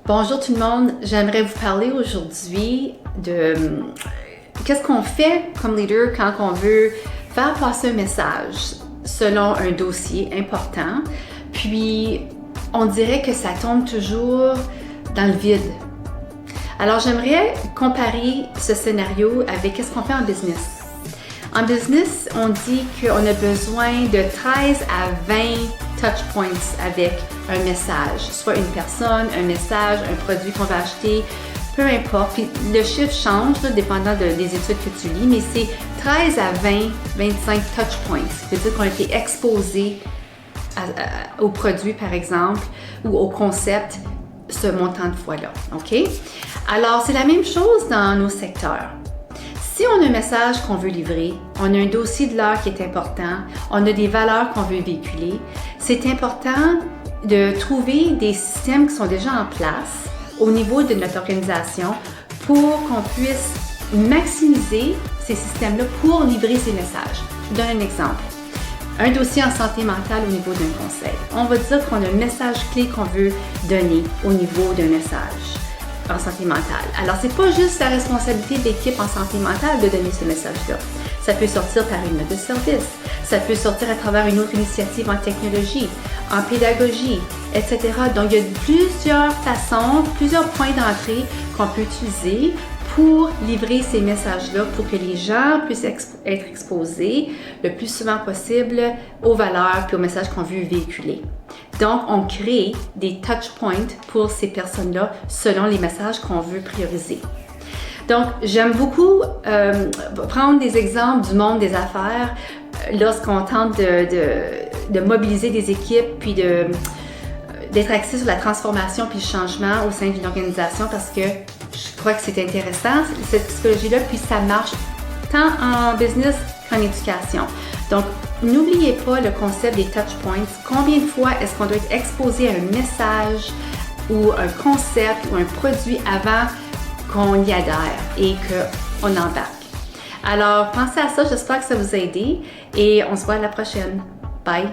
Bonjour tout le monde, j'aimerais vous parler aujourd'hui de qu'est-ce qu'on fait comme leader quand on veut faire passer un message selon un dossier important, puis on dirait que ça tombe toujours dans le vide. Alors j'aimerais comparer ce scénario avec qu'est-ce qu'on fait en business. En business, on dit qu'on a besoin de 13 à 20 touch points avec un message, soit une personne, un message, un produit qu'on va acheter, peu importe. Puis le chiffre change là, dépendant des études que tu lis, mais c'est 13 à 20, 25 touch points. C'est-à-dire qu'on a été exposé au produit, par exemple, ou au concept ce montant de fois-là. OK? Alors, c'est la même chose dans nos secteurs. Si on a un message qu'on veut livrer, on a un dossier de l'heure qui est important, on a des valeurs qu'on veut véhiculer, c'est important de trouver des systèmes qui sont déjà en place au niveau de notre organisation pour qu'on puisse maximiser ces systèmes-là pour livrer ces messages. Je vous donne un exemple. Un dossier en santé mentale au niveau d'un conseil. On va dire qu'on a un message clé qu'on veut donner au niveau d'un message en santé mentale. Alors, c'est pas juste la responsabilité de l'équipe en santé mentale de donner ce message-là. Ça peut sortir par une note de service, ça peut sortir à travers une autre initiative en technologie, en pédagogie, etc. Donc, il y a plusieurs façons, plusieurs points d'entrée qu'on peut utiliser pour livrer ces messages-là, pour que les gens puissent être exposés le plus souvent possible aux valeurs et aux messages qu'on veut véhiculer. Donc, on crée des touch points pour ces personnes-là selon les messages qu'on veut prioriser. Donc, j'aime beaucoup prendre des exemples du monde des affaires lorsqu'on tente de mobiliser des équipes puis d'être axé sur la transformation puis le changement au sein d'une organisation parce que je crois que c'est intéressant, cette psychologie-là, puis ça marche tant en business qu'en éducation. Donc, n'oubliez pas le concept des touch points. Combien de fois est-ce qu'on doit être exposé à un message ou un concept ou un produit avant qu'on y adhère et qu'on embarque? Alors, pensez à ça, j'espère que ça vous a aidé et on se voit à la prochaine. Bye!